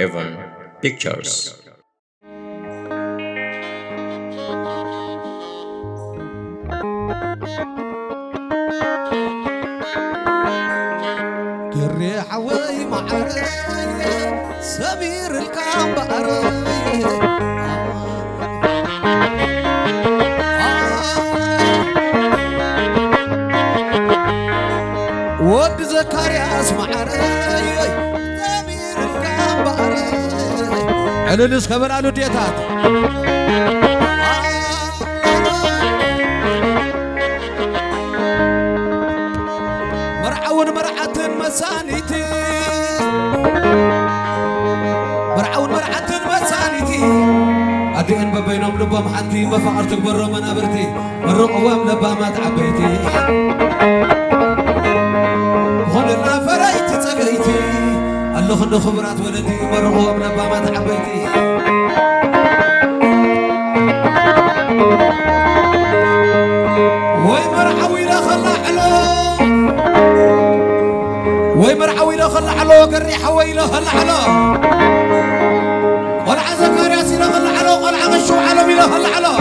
Heaven Pictures. حوي معري سمير الكامباري ود زكرياس معري سمير الكامباري علنس خبر على ديتات مرعون مرعة مسانيتي مرعون مرعة مسانيتي أدين ببينهم لبام حنتي مفعر تكبر منابرتي مرقوام لبامات عبيتي هون اللي فريتي تسقيتي الله خلو خبرات ولدي مرقوام لبامات عبيتي وي مرعوي لا خلا حلو وي مرعوي لا خلا حلو قري حوي لا خلا حلو قلع زكرياس لا خلا حلو قلع غشو عالمي لا خلا حلو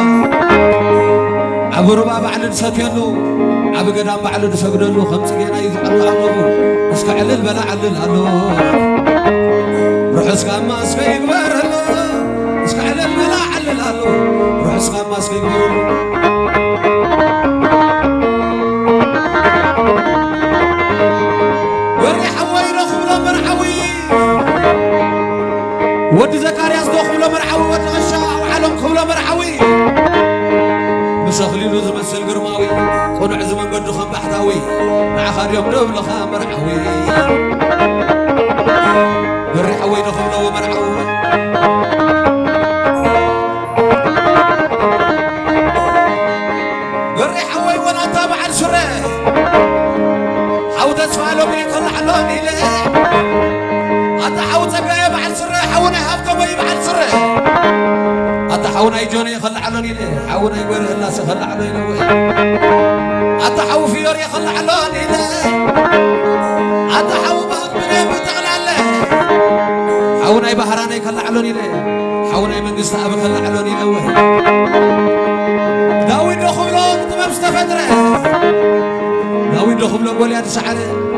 عبر بابا على نسكلو عب قدام بعلو نسجدلو خمس جينا يزعلو عنو اسك علل بلا علل هلو روح اسك ما اسك يكبر هلو اسك علل بلا علل هلو روح اسك ما اسك يكبر ود زكرياس دوخ له مرحوي ود غشا وعلم خبله مرحوي مسخليلو زمسل قرماوي قنع زمن قد خم بحثاوي مع خار يوم دبل خا مرحوي برحوي دوخ له مرحوي برحوي وانا تابع الشره حاول تسفالو بين كل حلوني له حاول تبقى بعد سره حاول هفته بي بعد سره حتى حاول يجوني خلى علوني له حاول يقول الله سخلى علوني له حتى حاول في يوري خلى علوني له حتى حاول بقبله بتغلى له حاول اي بحراني خلى علوني له حاول اي منقص ابي خلى علوني له داوود دخلون تمام استفتره داوود دخلون قوليات سحره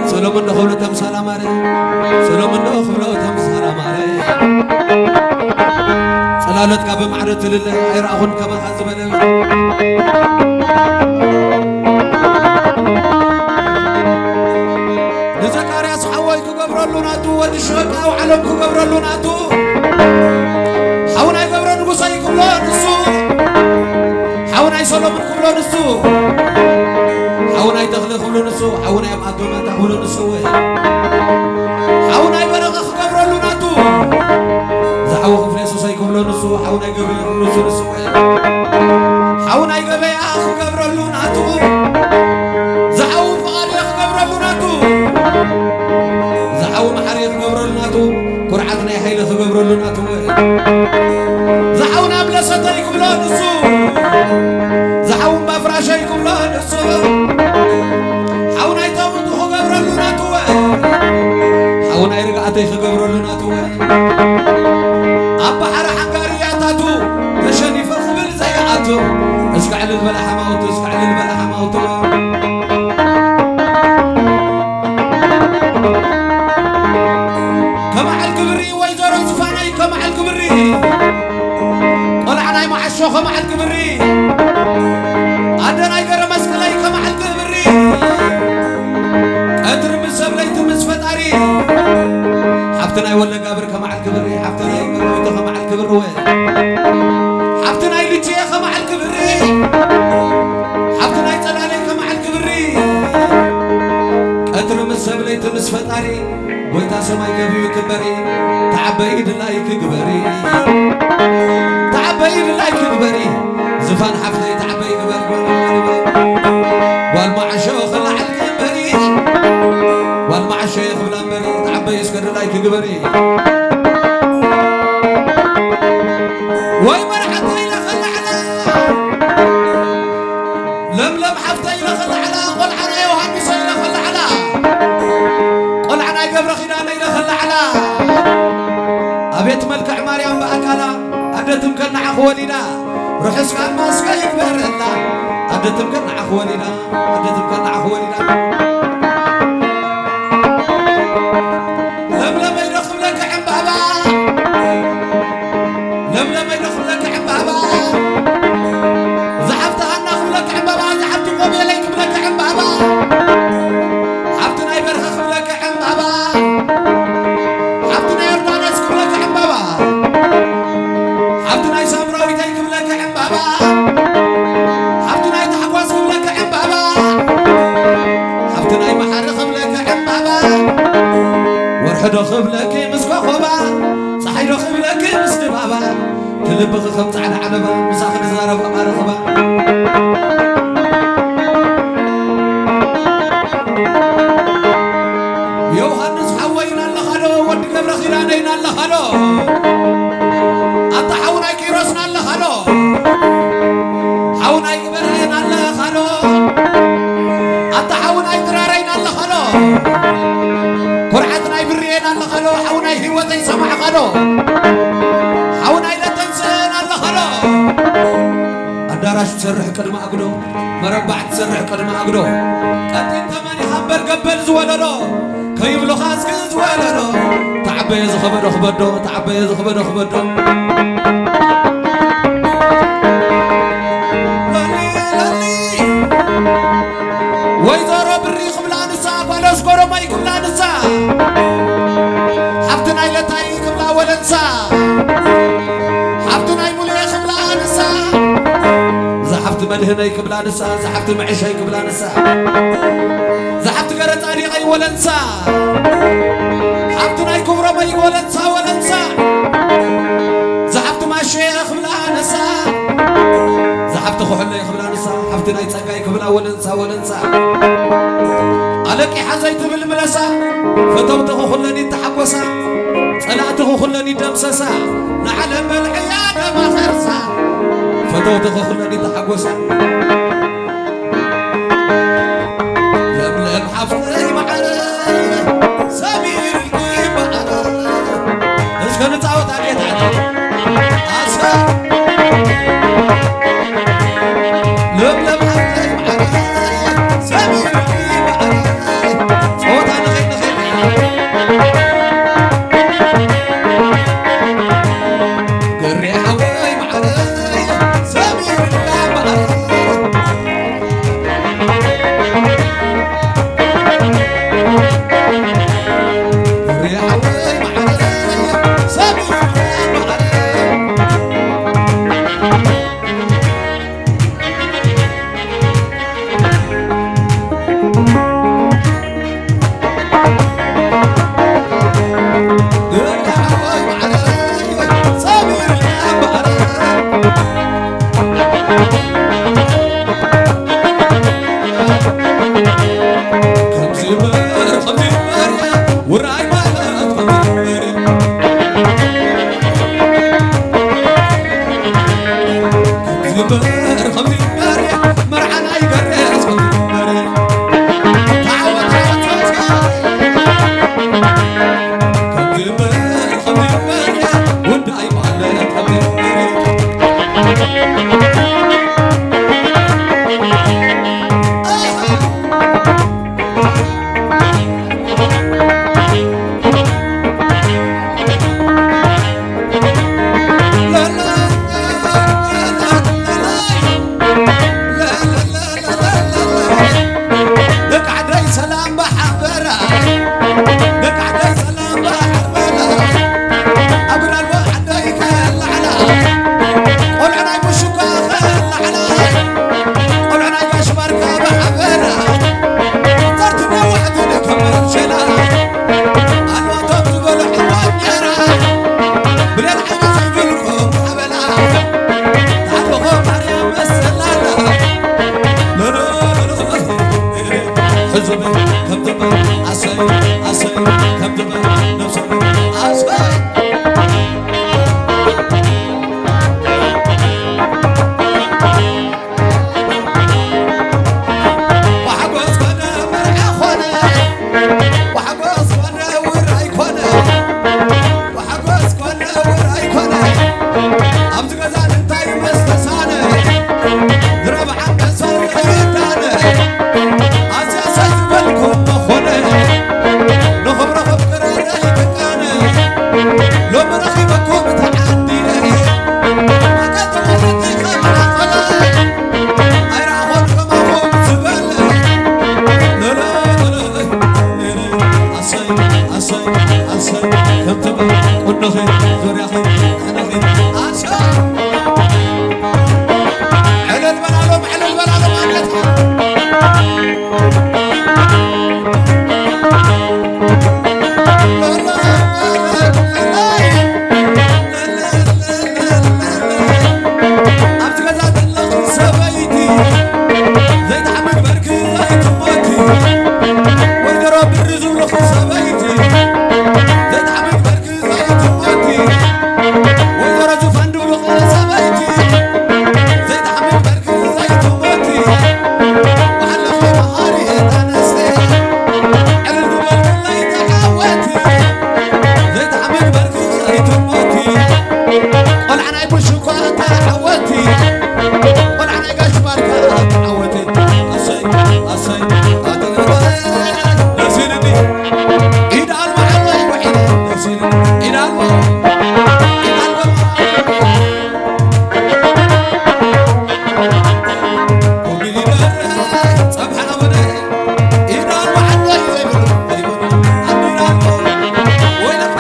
سلومن دخلوا تمثال ماري سلومن دخلوا تمثال ماري سلالت كاب معرت لله عيراهن كما خزبله لزكرياس حوي كغبرلو ناتو ودي شوقاو علم كغبرلو ناتو حونا يغبرن غساي كبلو نسو حونا سلومن كبلو نسو حونا يدخل خلو نسو حونا يبعدو ما تحولو نسو حونا يبرغ خبرلو ناتو زحو خفليسو سيكبلو نسو حونا يقبل نسو نسو حونا يقبل خبرلو ناتو زحو فقاري خبرلو ناتو زحو محري خبرلو ناتو قرعتنا يحيل خبرلو ناتو زحونا بلسطة يقبلو نسو زحو بفراشة يقبلو نسو حاونا يتاوند خو قبرلو ناتو حاونا يرقعتي خو قبرلو ناتو أبا حرا حنقارياتاتو تشني فخبر زيعاتو اسكع للبلا حماوتو اسكع للبلا حماوتو كما حالكبري ويزورو زفاني كما حالكبري قلعنا يمحشو كما حالكبري عدنا يقرى مسكلي كما حالكبري أدر من سبليت مسفتاري حفتنا يولى قابر كما حالكبري حفتنا يقرى كما حالكبري حفتنا يلتي كما حالكبري حفتنا يطلالي كما حالكبري أدر من سبليت مسفتاري ويتا سماي قبيو كبري تعبيد الله كبري تعبيد الله كبري زفان حفتي تعبي كبري والمعشو خلع الكبري والمعشو يخبل أمبري تعبي يسكر الله كبري وي مرحتي لخلعنا لملم حفتي لخلعنا قل عنا يوهني صي لخلعنا قل عنا قبر خلاني لخلعنا أدتم كنا عخولنا رحس كان ماسكا يكبرنا أدتم كنا عخولنا أدتم كنا عخولنا لم يدخل لك عم بابا لم يدخل لك عم بابا زحفت هنخ لك عم بابا زحفت قومي لك لك عم بابا حفتنا يبرخخ لك عم بابا حفتنا يردانس لك عم بابا حفتنا يسامراوي تيك لك عم بابا حفتنا يتحقوس لك عم بابا حفتنا يمحرخ لك عم بابا ورحدو خبلك مسكو خوبا صحيدو خبلك مسد بابا تلبخ خبط على علبا مساخد زارب أمارخبا يوحنس حوينا اللخدو ود قبر خيرانينا اللخدو أنت حونا كيروسنا اللخدو حونا يقبرين اللخدو أنت حونا يقرارين اللخدو كرعتنا يبرين اللخدو حونا يهوتي سمع خدو حونا يلتنسين اللخدو الدراش تسرح قدم أقدو مربع تسرح قدم أقدو قدين تماني خبر قبل زولدو كيف لو خاص كز ولدو تعبي زخبر خبدو تعبي زخبر خبدو لالي ويزارو بري قبل نسا بالوس كورو ماي قبل نسا حفتنا يلتاي قبل ولنسا حفتنا يمولي قبل نسا زحفت مدهني قبل نسا زحفت معيشي قبل نسا زحفت قرط طريقي ولنسا حفتنا يكبر ماي ولنسا ولنسا زحفت مع الشيخ بلا نسا زحفت خحلي قبل نسا حفتنا يتسقاي قبل ولنسا ولنسا عليك حزيت بالملسا فتوته خلني تحقوسا صلاته خلني دمسسا نعلم العيادة ما خرسا فتوته خلني تحقوسا لملم حفتي معنا سمير القيب معنا ايش كان تعود عليه تعالى اسا لملم حفتي معنا سمير القيب معنا صوت انا خير قري حواي معنا سمير القيب معنا سبايتي زيت حمد بركي زيت موتي ويدرب الرزق لخ سبايتي زيت حمد بركي زيت موتي ويدرب فندق لخ سبايتي زيت حمد بركي زيت موتي وحلف لي مهاري تنسي على الجبل الله يتحوتي زيت حمد بركي زيت موتي قل عن عيب الشكوى تحوتي قل عن عيب الشباركة تحوتي أصي نسيني إيد عالما الله يوحيد نسيني إيد عالما وميلي داري سبحنا بني إيد عالما الله يزيبر عبد العالما وينك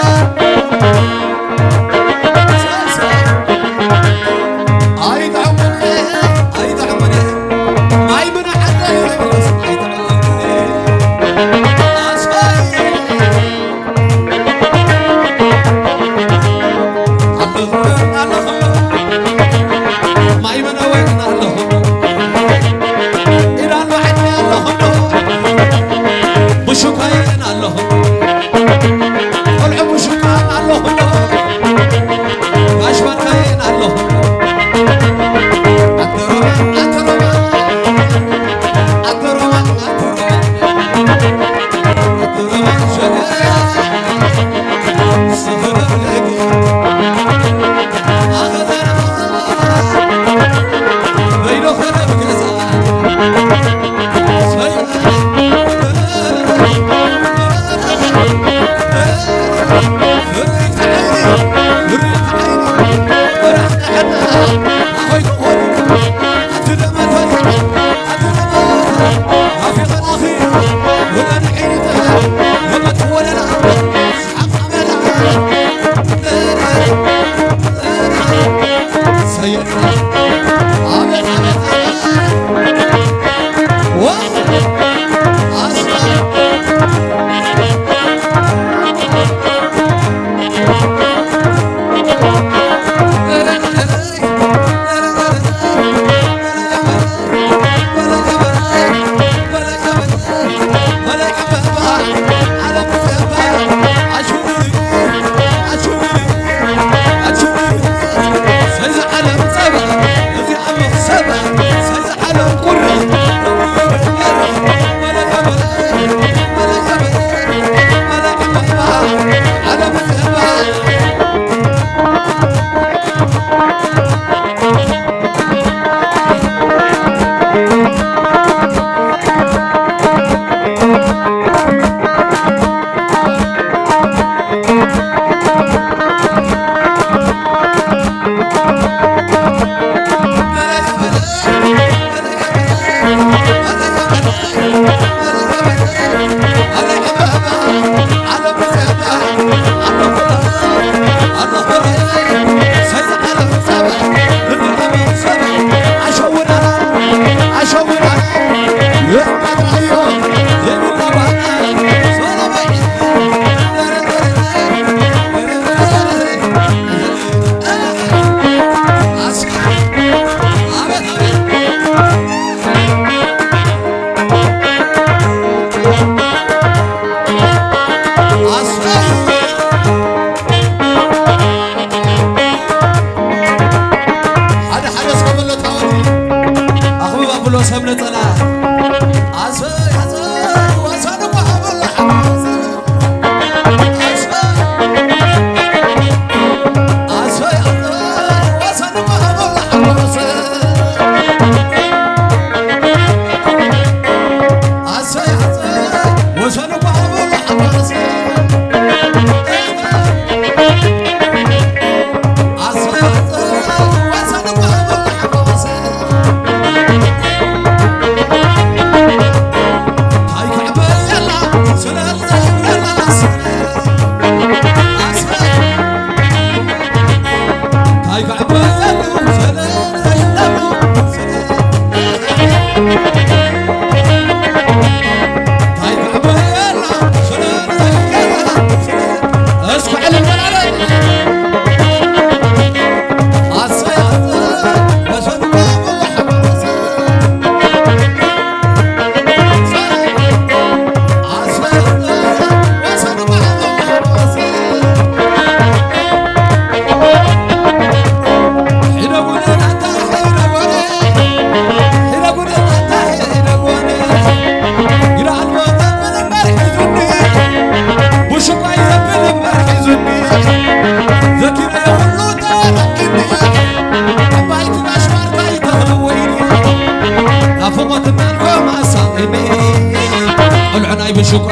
عيني العناي بشكر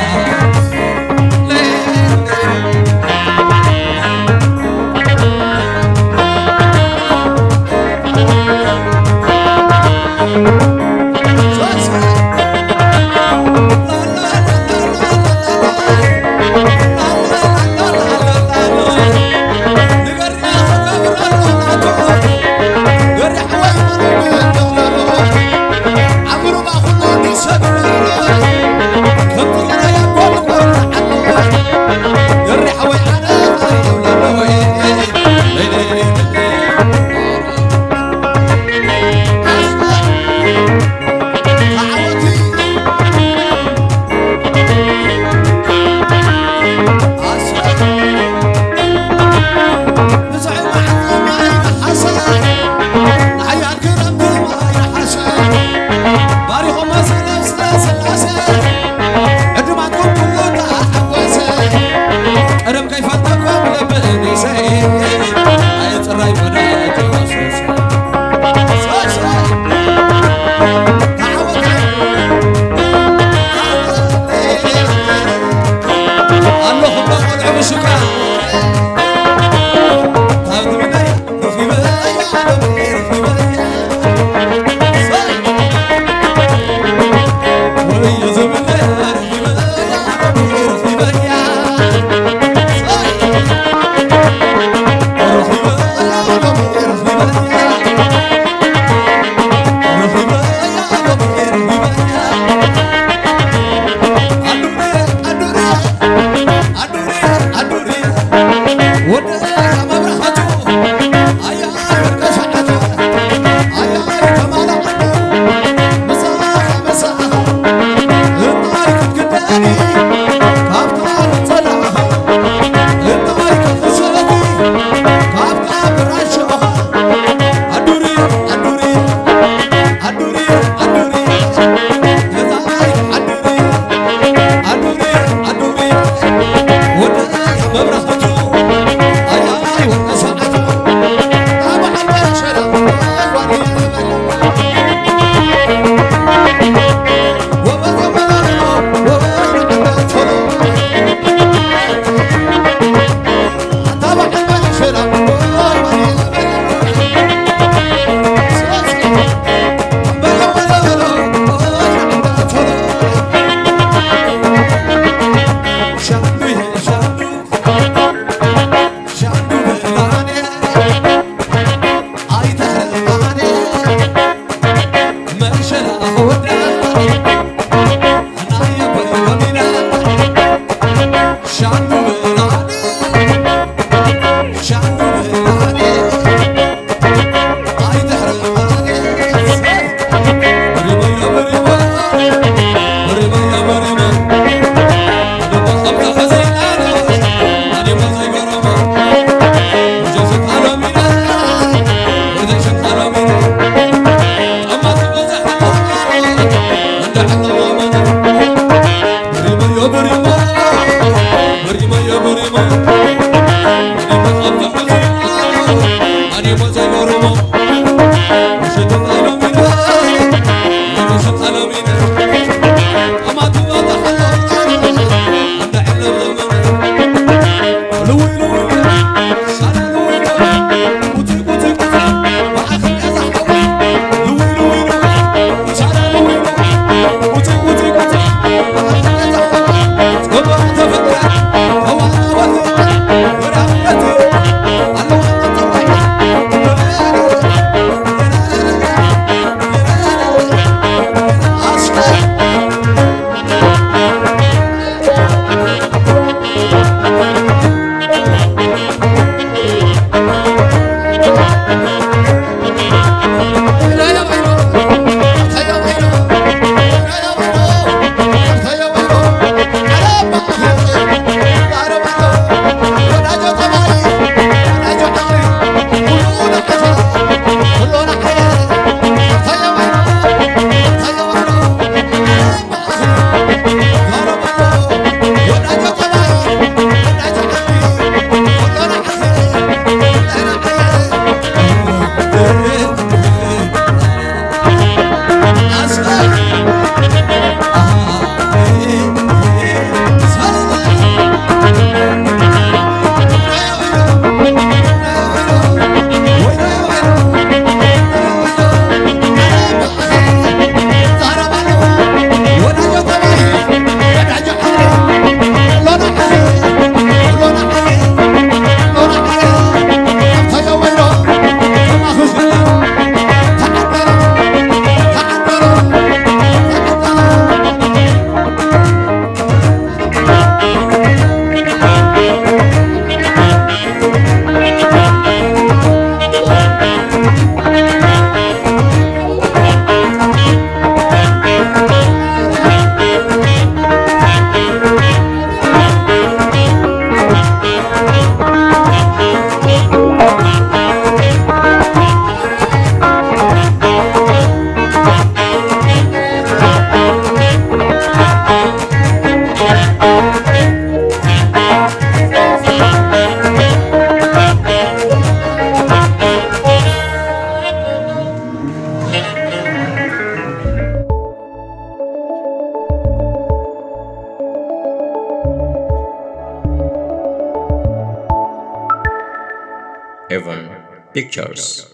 عمرو ما خلوني سبب كنت يا Pictures.